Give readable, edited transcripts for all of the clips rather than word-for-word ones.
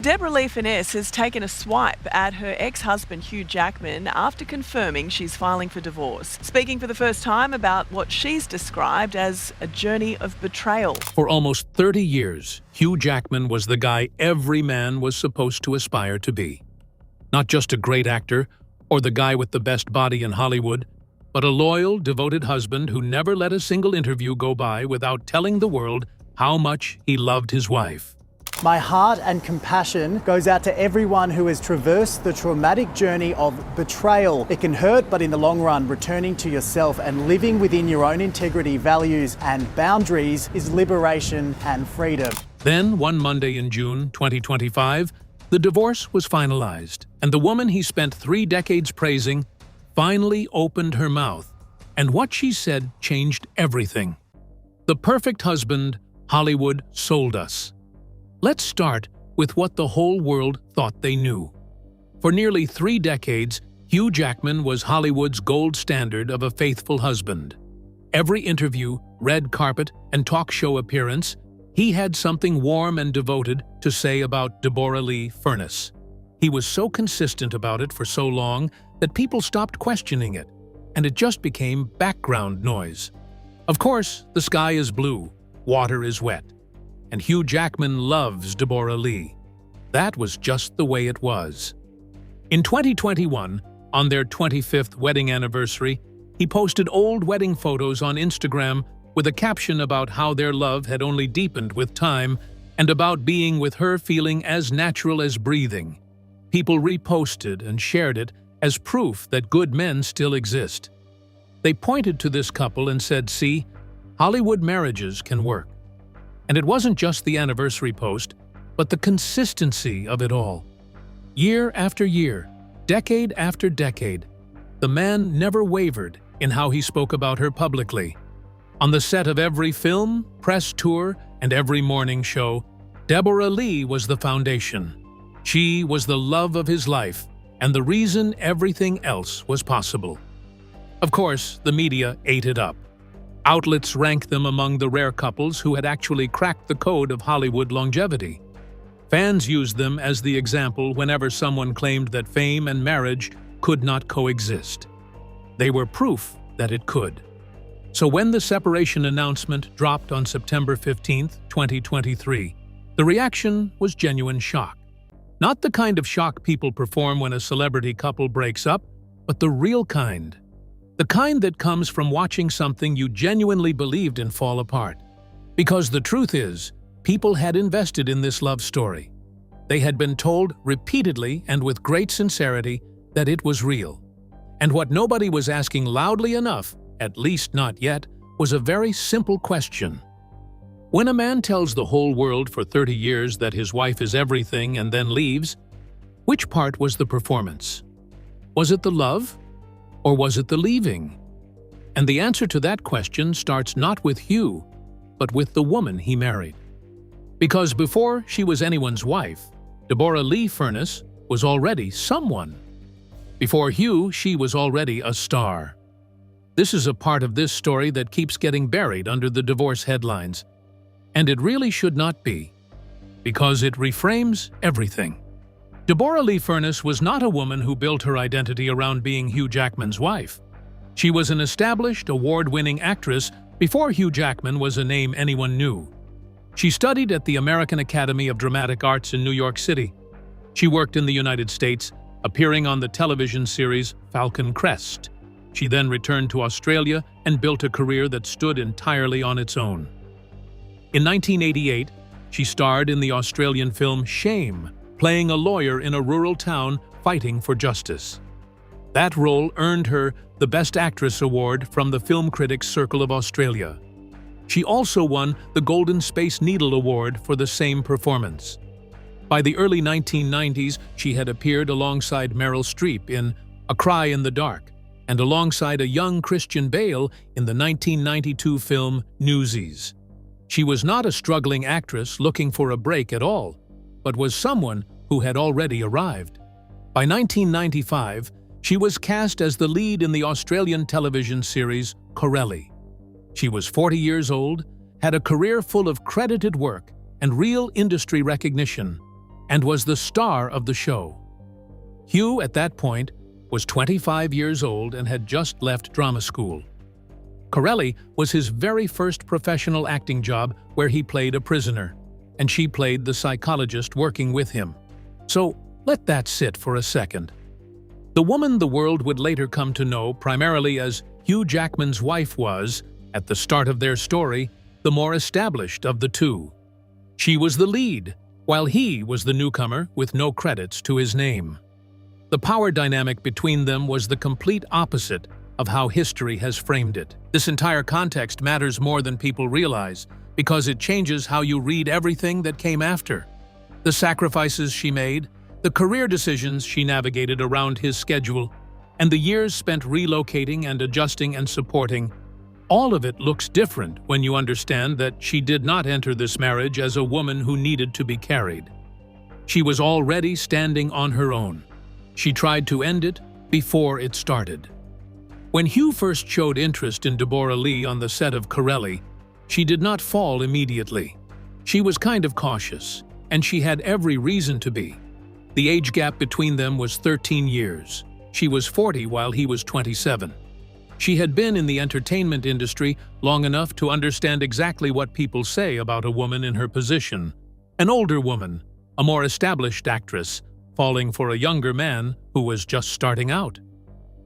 Deborra-Lee Furness has taken a swipe at her ex-husband Hugh Jackman after confirming she's filing for divorce, speaking for the first time about what she's described as a journey of betrayal. For almost 30 years, Hugh Jackman was the guy every man was supposed to aspire to be. Not just a great actor or the guy with the best body in Hollywood, but a loyal, devoted husband who never let a single interview go by without telling the world how much he loved his wife. My heart and compassion goes out to everyone who has traversed the traumatic journey of betrayal. It can hurt, but in the long run, returning to yourself and living within your own integrity, values, and boundaries is liberation and freedom. Then, one Monday in June 2025, the divorce was finalized, and the woman he spent 3 decades praising finally opened her mouth, and what she said changed everything. The perfect husband Hollywood sold us. Let's start with what the whole world thought they knew. For nearly 3 decades, Hugh Jackman was Hollywood's gold standard of a faithful husband. Every interview, red carpet, and talk show appearance, he had something warm and devoted to say about Deborra-Lee Furness. He was so consistent about it for so long that people stopped questioning it, and it just became background noise. Of course, the sky is blue, water is wet, and Hugh Jackman loves Deborra-Lee. That was just the way it was. In 2021, on their 25th wedding anniversary, he posted old wedding photos on Instagram with a caption about how their love had only deepened with time and about being with her feeling as natural as breathing. People reposted and shared it as proof that good men still exist. They pointed to this couple and said, "See, Hollywood marriages can work." And it wasn't just the anniversary post, but the consistency of it all. Year after year, decade after decade, the man never wavered in how he spoke about her publicly. On the set of every film, press tour, and every morning show, Deborra-Lee was the foundation. She was the love of his life and the reason everything else was possible. Of course, the media ate it up. Outlets ranked them among the rare couples who had actually cracked the code of Hollywood longevity. Fans used them as the example whenever someone claimed that fame and marriage could not coexist. They were proof that it could. So when the separation announcement dropped on September 15, 2023, the reaction was genuine shock. Not the kind of shock people perform when a celebrity couple breaks up, but the real kind. The kind that comes from watching something you genuinely believed in fall apart. Because the truth is, people had invested in this love story. They had been told repeatedly and with great sincerity that it was real. And what nobody was asking loudly enough, at least not yet, was a very simple question. When a man tells the whole world for 30 years that his wife is everything and then leaves, which part was the performance? Was it the love? Or was it the leaving? And the answer to that question starts not with Hugh, but with the woman he married. Because before she was anyone's wife, Deborra-Lee Furness was already someone. Before Hugh, she was already a star. This is a part of this story that keeps getting buried under the divorce headlines. And it really should not be, because it reframes everything. Deborra-Lee Furness was not a woman who built her identity around being Hugh Jackman's wife. She was an established, award-winning actress before Hugh Jackman was a name anyone knew. She studied at the American Academy of Dramatic Arts in New York City. She worked in the United States, appearing on the television series Falcon Crest. She then returned to Australia and built a career that stood entirely on its own. In 1988, she starred in the Australian film Shame, playing a lawyer in a rural town fighting for justice. That role earned her the Best Actress Award from the Film Critics Circle of Australia. She also won the Golden Space Needle Award for the same performance. By the early 1990s, she had appeared alongside Meryl Streep in A Cry in the Dark and alongside a young Christian Bale in the 1992 film Newsies. She was not a struggling actress looking for a break at all, but was someone who had already arrived. By 1995, she was cast as the lead in the Australian television series Corelli. She was 40 years old, had a career full of credited work and real industry recognition, and was the star of the show. Hugh, at that point, was 25 years old and had just left drama school. Corelli was his very first professional acting job, where he played a prisoner, and she played the psychologist working with him. So let that sit for a second. The woman the world would later come to know primarily as Hugh Jackman's wife was, at the start of their story, the more established of the two. She was the lead, while he was the newcomer with no credits to his name. The power dynamic between them was the complete opposite of how history has framed it. This entire context matters more than people realize, because it changes how you read everything that came after. The sacrifices she made, the career decisions she navigated around his schedule, and the years spent relocating and adjusting and supporting, all of it looks different when you understand that she did not enter this marriage as a woman who needed to be carried. She was already standing on her own. She tried to end it before it started. When Hugh first showed interest in Deborra-Lee on the set of Corelli, she did not fall immediately. She was kind of cautious, and she had every reason to be. The age gap between them was 13 years. She was 40 while he was 27. She had been in the entertainment industry long enough to understand exactly what people say about a woman in her position. An older woman, a more established actress, falling for a younger man who was just starting out.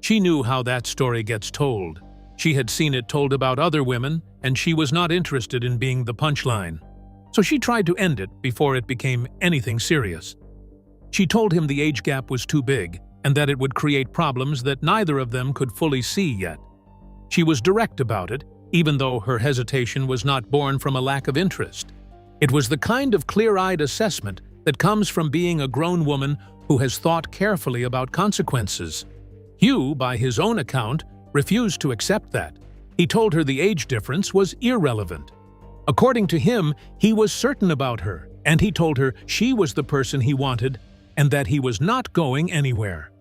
She knew how that story gets told. She had seen it told about other women, and she was not interested in being the punchline. So she tried to end it before it became anything serious. She told him the age gap was too big, and that it would create problems that neither of them could fully see yet. She was direct about it, even though her hesitation was not born from a lack of interest. It was the kind of clear-eyed assessment that comes from being a grown woman who has thought carefully about consequences. Hugh, by his own account, refused to accept that. He told her the age difference was irrelevant. According to him, he was certain about her, and he told her she was the person he wanted and that he was not going anywhere.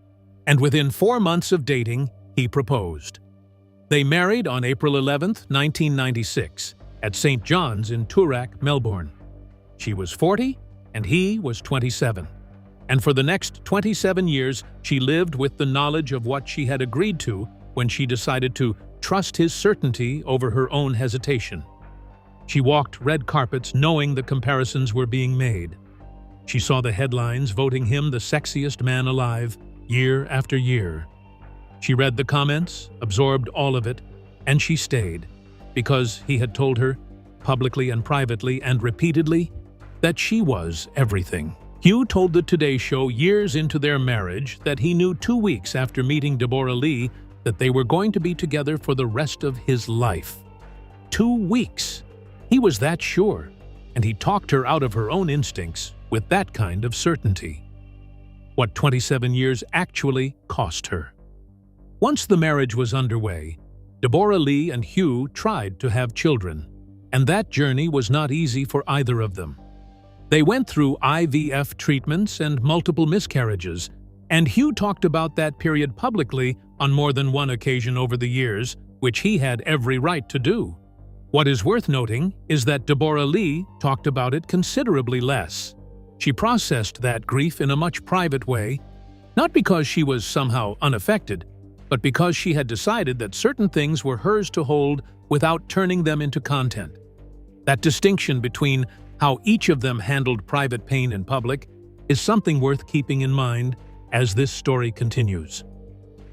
And within 4 months of dating, he proposed. They married on April 11, 1996, at St. John's in Toorak, Melbourne. She was 40 and he was 27. And for the next 27 years, she lived with the knowledge of what she had agreed to when she decided to trust his certainty over her own hesitation. She walked red carpets knowing the comparisons were being made. She saw the headlines voting him the sexiest man alive year after year. She read the comments, absorbed all of it, and she stayed, because he had told her, publicly and privately and repeatedly, that she was everything. Hugh told the Today Show years into their marriage that he knew 2 weeks after meeting Deborra-Lee that they were going to be together for the rest of his life. 2 weeks! He was that sure, and he talked her out of her own instincts with that kind of certainty. What 27 years actually cost her. Once the marriage was underway, Deborra-Lee and Hugh tried to have children, and that journey was not easy for either of them. They went through IVF treatments and multiple miscarriages, and Hugh talked about that period publicly on more than one occasion over the years, which he had every right to do. What is worth noting is that Deborra-Lee talked about it considerably less. She processed that grief in a much private way, not because she was somehow unaffected, but because she had decided that certain things were hers to hold without turning them into content. That distinction between how each of them handled private pain in public is something worth keeping in mind as this story continues.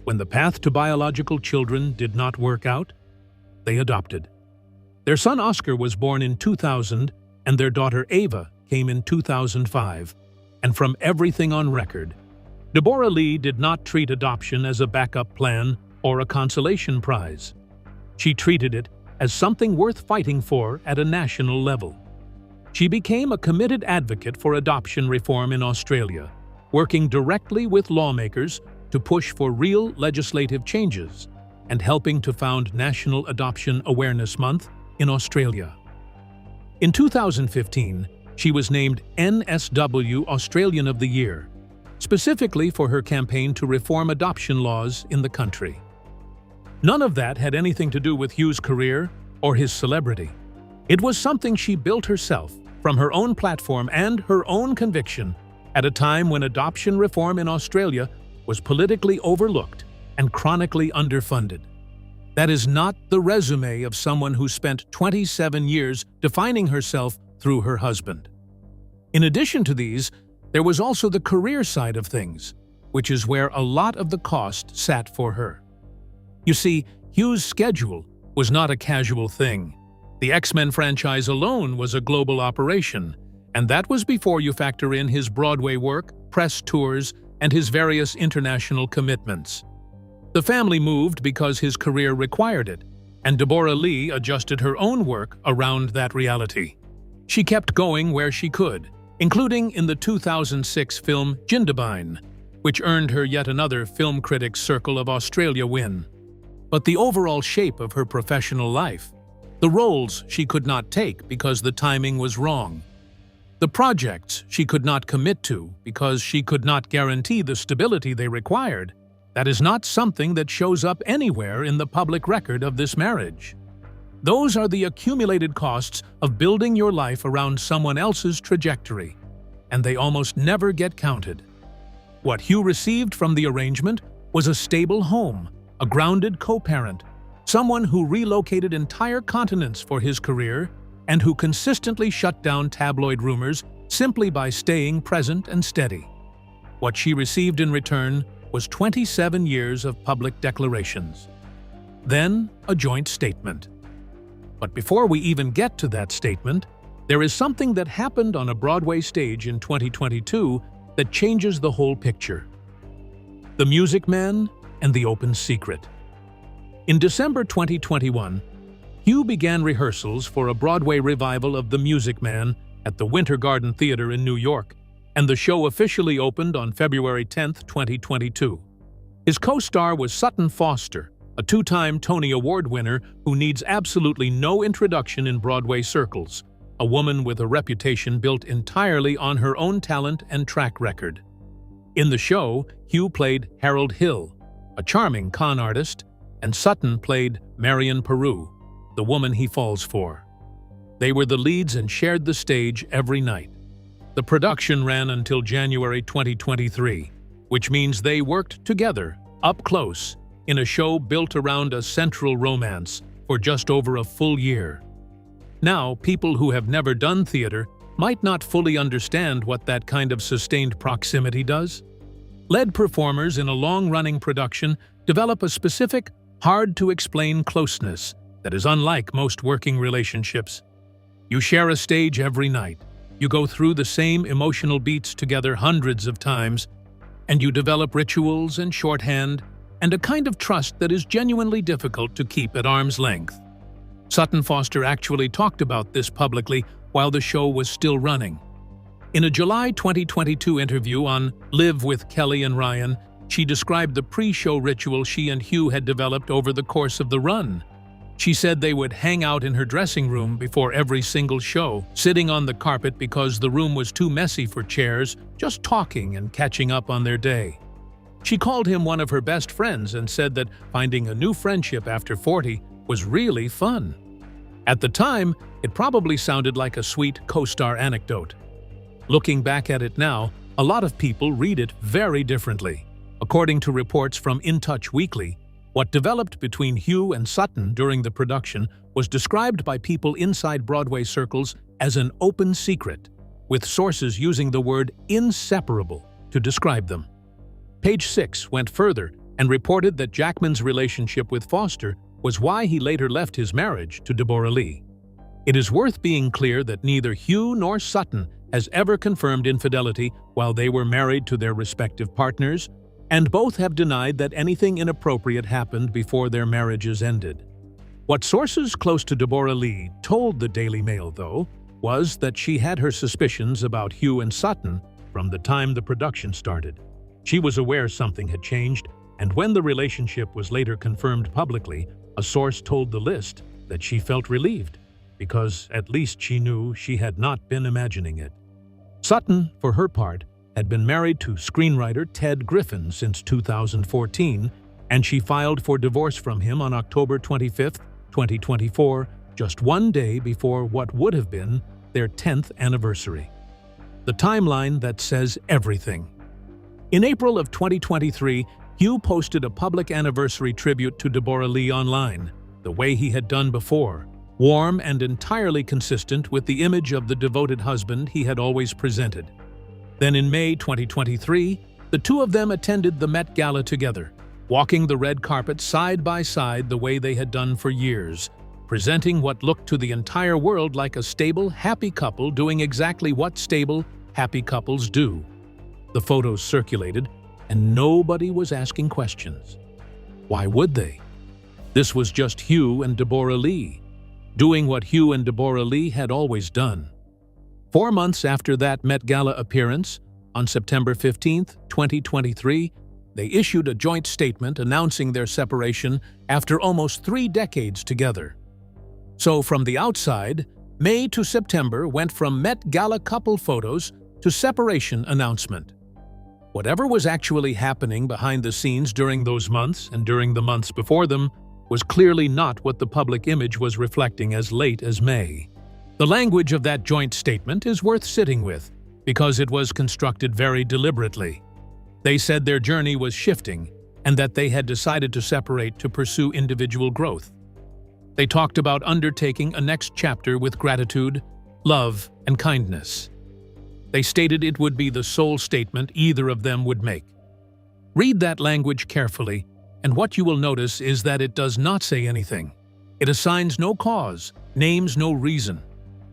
When the path to biological children did not work out, they adopted. Their son Oscar was born in 2000, and their daughter Ava came in 2005. And from everything on record, Deborra-Lee did not treat adoption as a backup plan or a consolation prize. She treated it as something worth fighting for at a national level. She became a committed advocate for adoption reform in Australia, working directly with lawmakers to push for real legislative changes and helping to found National Adoption Awareness Month in Australia. In 2015, she was named NSW Australian of the Year, specifically for her campaign to reform adoption laws in the country. None of that had anything to do with Hugh's career or his celebrity. It was something she built herself from her own platform and her own conviction at a time when adoption reform in Australia was politically overlooked and chronically underfunded. That is not the resume of someone who spent 27 years defining herself through her husband. In addition to these, there was also the career side of things, which is where a lot of the cost sat for her. You see, Hugh's schedule was not a casual thing. The X-Men franchise alone was a global operation, and that was before you factor in his Broadway work, press tours, and his various international commitments. The family moved because his career required it, and Deborra-Lee adjusted her own work around that reality. She kept going where she could, including in the 2006 film Jindabyne, which earned her yet another Film Critics Circle of Australia win. But the overall shape of her professional life, the roles she could not take because the timing was wrong, the projects she could not commit to because she could not guarantee the stability they required, that is not something that shows up anywhere in the public record of this marriage. Those are the accumulated costs of building your life around someone else's trajectory, and they almost never get counted. What Hugh received from the arrangement was a stable home, a grounded co-parent, someone who relocated entire continents for his career and who consistently shut down tabloid rumors simply by staying present and steady. What she received in return was 27 years of public declarations. Then, a joint statement. But before we even get to that statement, there is something that happened on a Broadway stage in 2022 that changes the whole picture. The Music Man and the Open Secret. In December 2021, Hugh began rehearsals for a Broadway revival of The Music Man at the Winter Garden Theater in New York, and the show officially opened on February 10, 2022. His co-star was Sutton Foster, a two-time Tony Award winner who needs absolutely no introduction in Broadway circles, a woman with a reputation built entirely on her own talent and track record. In the show, Hugh played Harold Hill, a charming con artist, and Sutton played Marion Peru, the woman he falls for. They were the leads and shared the stage every night. The production ran until January 2023, which means they worked together, up close, in a show built around a central romance for just over a full year. Now, people who have never done theater might not fully understand what that kind of sustained proximity does. Lead performers in a long-running production develop a specific, hard-to-explain closeness that is unlike most working relationships. You share a stage every night, you go through the same emotional beats together hundreds of times, and you develop rituals and shorthand and a kind of trust that is genuinely difficult to keep at arm's length. Sutton Foster actually talked about this publicly while the show was still running. In a July 2022 interview on Live with Kelly and Ryan, she described the pre-show ritual she and Hugh had developed over the course of the run. She said they would hang out in her dressing room before every single show, sitting on the carpet because the room was too messy for chairs, just talking and catching up on their day. She called him one of her best friends and said that finding a new friendship after 40 was really fun. At the time, it probably sounded like a sweet co-star anecdote. Looking back at it now, a lot of people read it very differently. According to reports from In Touch Weekly, what developed between Hugh and Sutton during the production was described by people inside Broadway circles as an open secret, with sources using the word inseparable to describe them. Page 6 went further and reported that Jackman's relationship with Foster was why he later left his marriage to Deborra-Lee. It is worth being clear that neither Hugh nor Sutton has ever confirmed infidelity while they were married to their respective partners, and both have denied that anything inappropriate happened before their marriages ended. What sources close to Deborra-Lee told the Daily Mail, though, was that she had her suspicions about Hugh and Sutton from the time the production started. She was aware something had changed, and when the relationship was later confirmed publicly, a source told the List that she felt relieved, because at least she knew she had not been imagining it. Sutton, for her part, had been married to screenwriter Ted Griffin since 2014, and she filed for divorce from him on October 25, 2024, just one day before what would have been their 10th anniversary. the timeline that says everything. In April of 2023, Hugh posted a public anniversary tribute to Deborra-Lee online, the way he had done before, warm and entirely consistent with the image of the devoted husband he had always presented. Then in May 2023, the two of them attended the Met Gala together, walking the red carpet side by side the way they had done for years, presenting what looked to the entire world like a stable, happy couple doing exactly what stable, happy couples do. The photos circulated, and nobody was asking questions. Why would they? This was just Hugh and Deborra-Lee, doing what Hugh and Deborra-Lee had always done. 4 months after that Met Gala appearance, on September 15, 2023, they issued a joint statement announcing their separation after almost 3 decades together. So from the outside, May to September went from Met Gala couple photos to separation announcement. Whatever was actually happening behind the scenes during those months and during the months before them was clearly not what the public image was reflecting as late as May. The language of that joint statement is worth sitting with, because it was constructed very deliberately. They said their journey was shifting and that they had decided to separate to pursue individual growth. They talked about undertaking a next chapter with gratitude, love, and kindness. They stated it would be the sole statement either of them would make. Read that language carefully, and what you will notice is that it does not say anything. It assigns no cause, names no reason.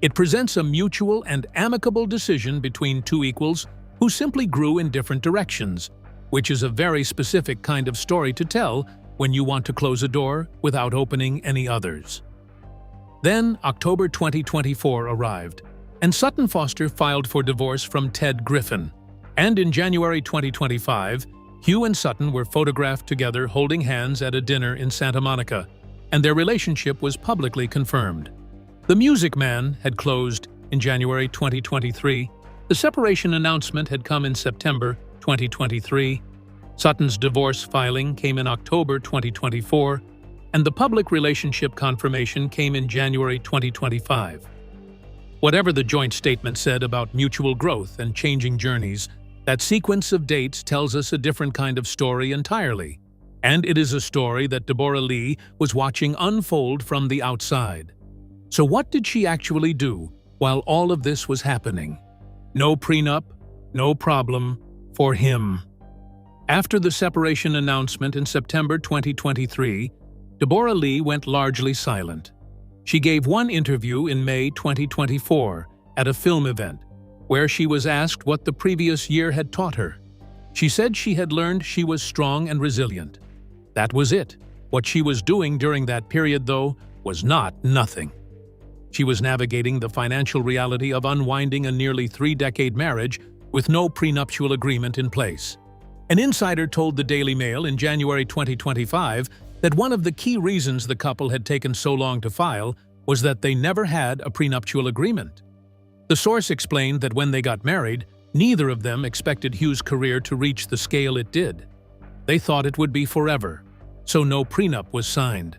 It presents a mutual and amicable decision between two equals who simply grew in different directions, which is a very specific kind of story to tell when you want to close a door without opening any others. Then October 2024 arrived, and Sutton Foster filed for divorce from Ted Griffin. And in January 2025, Hugh and Sutton were photographed together holding hands at a dinner in Santa Monica, and their relationship was publicly confirmed. The Music Man had closed in January 2023. The separation announcement had come in September 2023. Sutton's divorce filing came in October 2024, and the public relationship confirmation came in January 2025. Whatever the joint statement said about mutual growth and changing journeys, that sequence of dates tells us a different kind of story entirely. And it is a story that Deborra-Lee was watching unfold from the outside. So what did she actually do while all of this was happening? No prenup, no problem for him. After the separation announcement in September 2023, Deborra-Lee went largely silent. She gave one interview in May 2024 at a film event, where she was asked what the previous year had taught her. She said she had learned she was strong and resilient. That was it. What she was doing during that period, though, was not nothing. She was navigating the financial reality of unwinding a nearly 3-decade marriage with no prenuptial agreement in place. An insider told the Daily Mail in January 2025 that one of the key reasons the couple had taken so long to file was that they never had a prenuptial agreement. The source explained that when they got married, neither of them expected Hugh's career to reach the scale it did. They thought it would be forever, so no prenup was signed.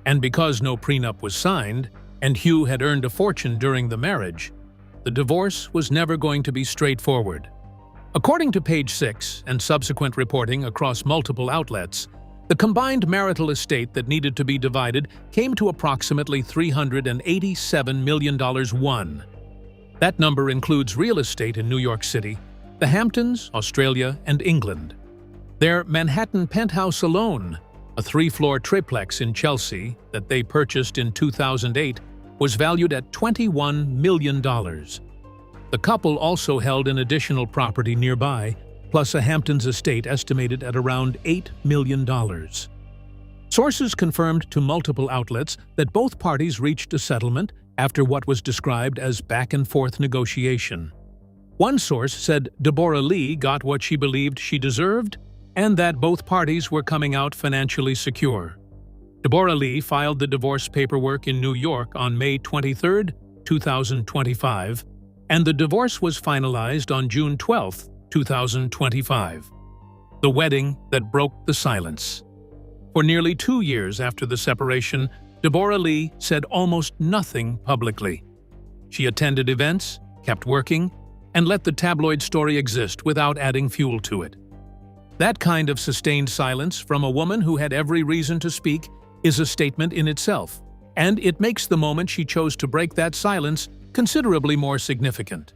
And because no prenup was signed, and Hugh had earned a fortune during the marriage, the divorce was never going to be straightforward. According to Page 6 and subsequent reporting across multiple outlets, the combined marital estate that needed to be divided came to approximately $387 million. That number includes real estate in New York City, the Hamptons, Australia, and England. Their Manhattan penthouse alone, a 3-floor triplex in Chelsea that they purchased in 2008, was valued at $21 million. The couple also held an additional property nearby, plus a Hamptons estate estimated at around $8 million. Sources confirmed to multiple outlets that both parties reached a settlement after what was described as back-and-forth negotiation. One source said Deborra-Lee got what she believed she deserved and that both parties were coming out financially secure. Deborra-Lee filed the divorce paperwork in New York on May 23, 2025, and the divorce was finalized on June 12, 2025. The wedding that broke the silence. For nearly 2 years after the separation, Deborra-Lee said almost nothing publicly. She attended events, kept working, and let the tabloid story exist without adding fuel to it. That kind of sustained silence from a woman who had every reason to speak is a statement in itself, and it makes the moment she chose to break that silence considerably more significant.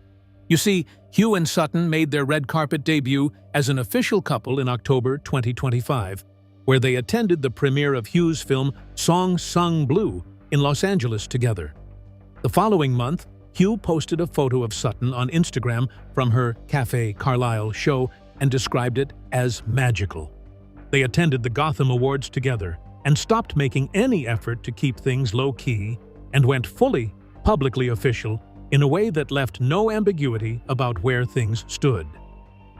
You see, Hugh and Sutton made their red carpet debut as an official couple in October 2025, where they attended the premiere of Hugh's film Song Sung Blue in Los Angeles together. The following month, Hugh posted a photo of Sutton on Instagram from her Café Carlisle show and described it as magical. They attended the Gotham Awards together and stopped making any effort to keep things low-key and went fully, publicly official in a way that left no ambiguity about where things stood.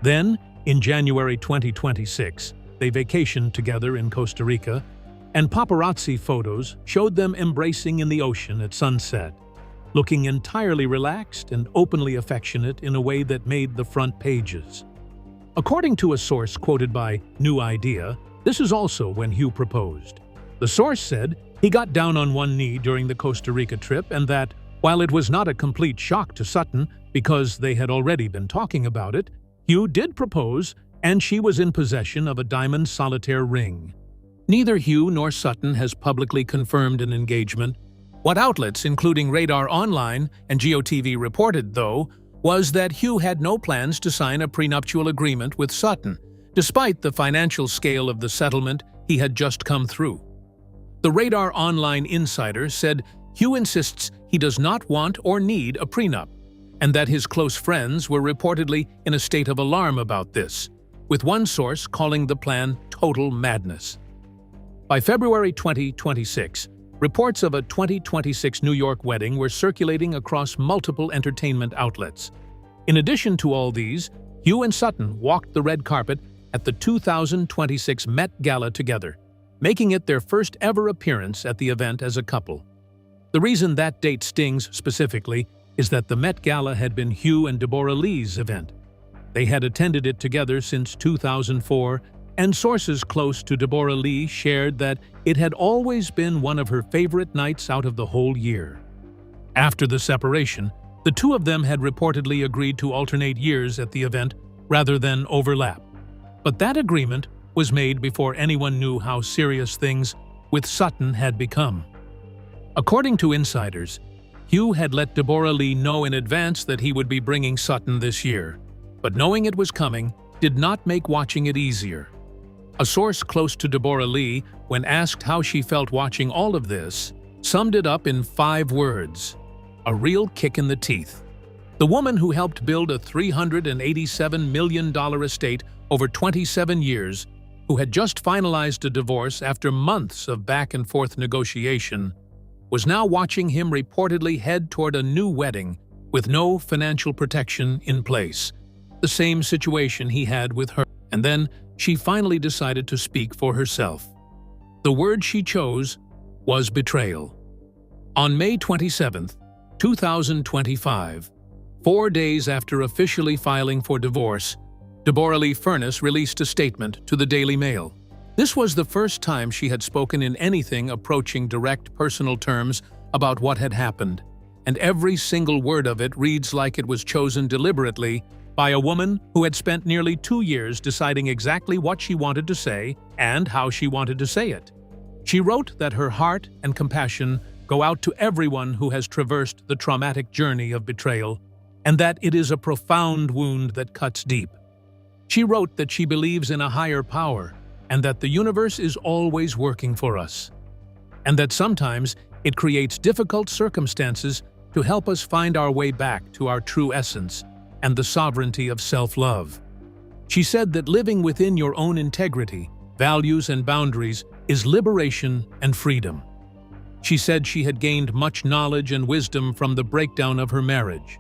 Then, in January 2026, they vacationed together in Costa Rica, and paparazzi photos showed them embracing in the ocean at sunset, looking entirely relaxed and openly affectionate in a way that made the front pages. According to a source quoted by New Idea, this is also when Hugh proposed. The source said he got down on one knee during the Costa Rica trip and that, while it was not a complete shock to Sutton because they had already been talking about it, Hugh did propose and she was in possession of a diamond solitaire ring. Neither Hugh nor Sutton has publicly confirmed an engagement. What outlets, including Radar Online and GeoTV, reported, though, was that Hugh had no plans to sign a prenuptial agreement with Sutton, despite the financial scale of the settlement he had just come through. The Radar Online insider said Hugh insists he does not want or need a prenup, and that his close friends were reportedly in a state of alarm about this, with one source calling the plan total madness. By February 2026, reports of a 2026 New York wedding were circulating across multiple entertainment outlets. In addition to all these, Hugh and Sutton walked the red carpet at the 2026 Met Gala together, making it their first ever appearance at the event as a couple. The reason that date stings specifically is that the Met Gala had been Hugh and Deborra-Lee's event. They had attended it together since 2004, and sources close to Deborra-Lee shared that it had always been one of her favorite nights out of the whole year. After the separation, the two of them had reportedly agreed to alternate years at the event rather than overlap. But that agreement was made before anyone knew how serious things with Sutton had become. According to insiders, Hugh had let Deborra-Lee know in advance that he would be bringing Sutton this year, but knowing it was coming did not make watching it easier. A source close to Deborra-Lee, when asked how she felt watching all of this, summed it up in 5 words: a real kick in the teeth. The woman who helped build a $387 million estate over 27 years, who had just finalized a divorce after months of back-and-forth negotiation, was now watching him reportedly head toward a new wedding with no financial protection in place, the same situation he had with her. And then she finally decided to speak for herself. The word she chose was betrayal. On May 27, 2025, 4 days after officially filing for divorce, Deborra-Lee Furness released a statement to the Daily Mail. This was the first time she had spoken in anything approaching direct personal terms about what had happened, and every single word of it reads like it was chosen deliberately by a woman who had spent nearly 2 years deciding exactly what she wanted to say and how she wanted to say it. She wrote that her heart and compassion go out to everyone who has traversed the traumatic journey of betrayal, and that it is a profound wound that cuts deep. She wrote that she believes in a higher power, and that the universe is always working for us, and that sometimes it creates difficult circumstances to help us find our way back to our true essence and the sovereignty of self-love. She said that living within your own integrity, values, and boundaries is liberation and freedom. She said she had gained much knowledge and wisdom from the breakdown of her marriage.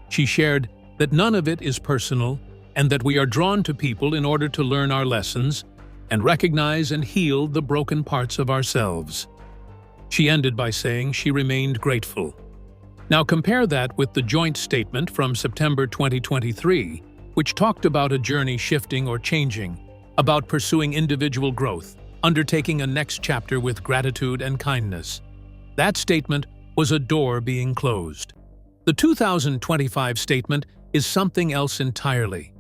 She shared that none of it is personal and that we are drawn to people in order to learn our lessons and recognize and heal the broken parts of ourselves. She ended by saying she remained grateful. Now compare that with the joint statement from September 2023, which talked about a journey shifting or changing, about pursuing individual growth, undertaking a next chapter with gratitude and kindness. That statement was a door being closed. The 2025 statement is something else entirely.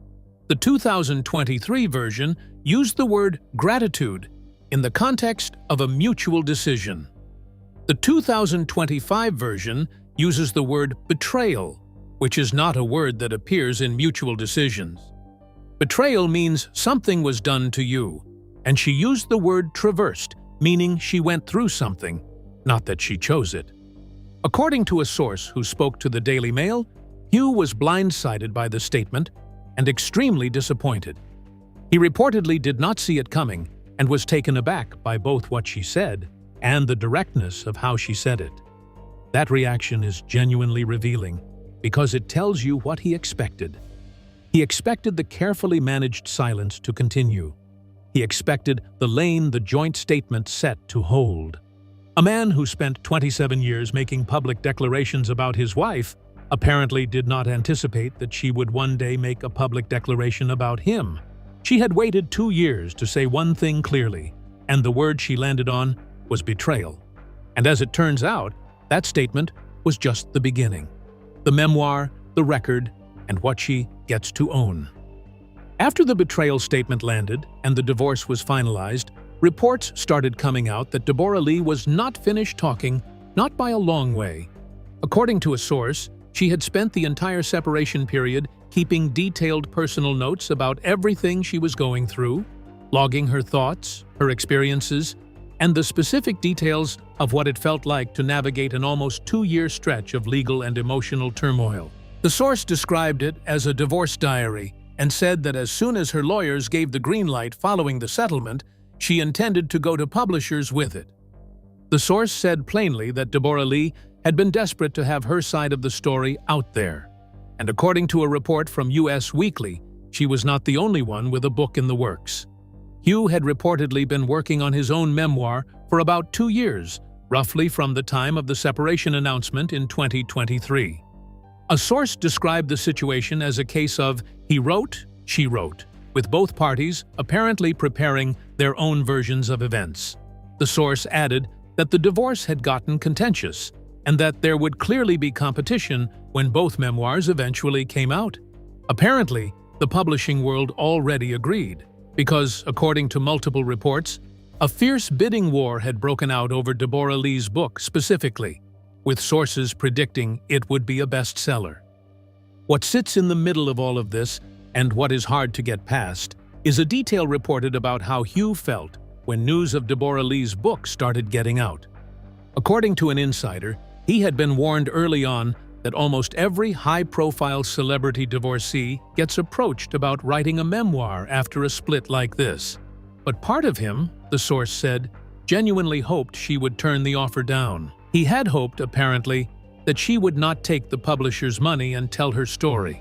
The 2023 version used the word gratitude in the context of a mutual decision. The 2025 version uses the word betrayal, which is not a word that appears in mutual decisions. Betrayal means something was done to you, and she used the word traversed, meaning she went through something, not that she chose it. According to a source who spoke to the Daily Mail, Hugh was blindsided by the statement and extremely disappointed. He reportedly did not see it coming and was taken aback by both what she said and the directness of how she said it. That reaction is genuinely revealing because it tells you what he expected. He expected the carefully managed silence to continue. He expected the lane the joint statement set to hold. A man who spent 27 years making public declarations about his wife apparently did not anticipate that she would one day make a public declaration about him. She had waited 2 years to say one thing clearly, and the word she landed on was betrayal. And as it turns out, that statement was just the beginning. The memoir, the record, and what she gets to own. After the betrayal statement landed and the divorce was finalized, reports started coming out that Deborra-Lee was not finished talking, not by a long way. According to a source, she had spent the entire separation period keeping detailed personal notes about everything she was going through, logging her thoughts, her experiences, and the specific details of what it felt like to navigate an almost 2-year stretch of legal and emotional turmoil. The source described it as a divorce diary and said that as soon as her lawyers gave the green light following the settlement, she intended to go to publishers with it. The source said plainly that Deborra-Lee had been desperate to have her side of the story out there. And according to a report from US Weekly, she was not the only one with a book in the works. Hugh had reportedly been working on his own memoir for about 2 years, roughly from the time of the separation announcement in 2023. A source described the situation as a case of he wrote, she wrote, with both parties apparently preparing their own versions of events. The source added that the divorce had gotten contentious and that there would clearly be competition when both memoirs eventually came out. Apparently, the publishing world already agreed, because, according to multiple reports, a fierce bidding war had broken out over Deborra-Lee's book specifically, with sources predicting it would be a bestseller. What sits in the middle of all of this, and what is hard to get past, is a detail reported about how Hugh felt when news of Deborra-Lee's book started getting out. According to an insider, he had been warned early on that almost every high-profile celebrity divorcee gets approached about writing a memoir after a split like this. But part of him, the source said, genuinely hoped she would turn the offer down. He had hoped, apparently, that she would not take the publisher's money and tell her story.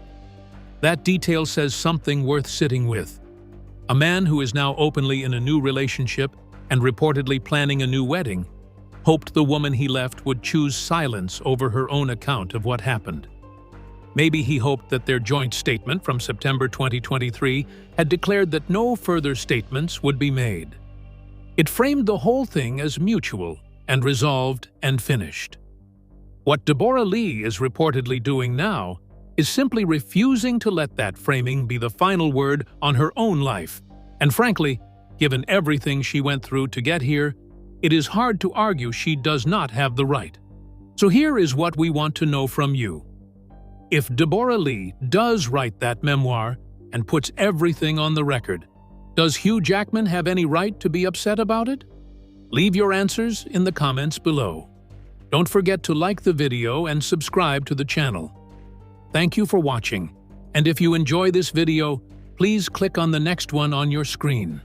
That detail says something worth sitting with. A man who is now openly in a new relationship and reportedly planning a new wedding hoped the woman he left would choose silence over her own account of what happened. Maybe he hoped that their joint statement from September 2023 had declared that no further statements would be made. It framed the whole thing as mutual and resolved and finished. What Deborra-Lee is reportedly doing now is simply refusing to let that framing be the final word on her own life. And frankly, given everything she went through to get here, it is hard to argue she does not have the right. So here is what we want to know from you. If Deborra-Lee does write that memoir and puts everything on the record, does Hugh Jackman have any right to be upset about it? Leave your answers in the comments below. Don't forget to like the video and subscribe to the channel. Thank you for watching, and if you enjoy this video, please click on the next one on your screen.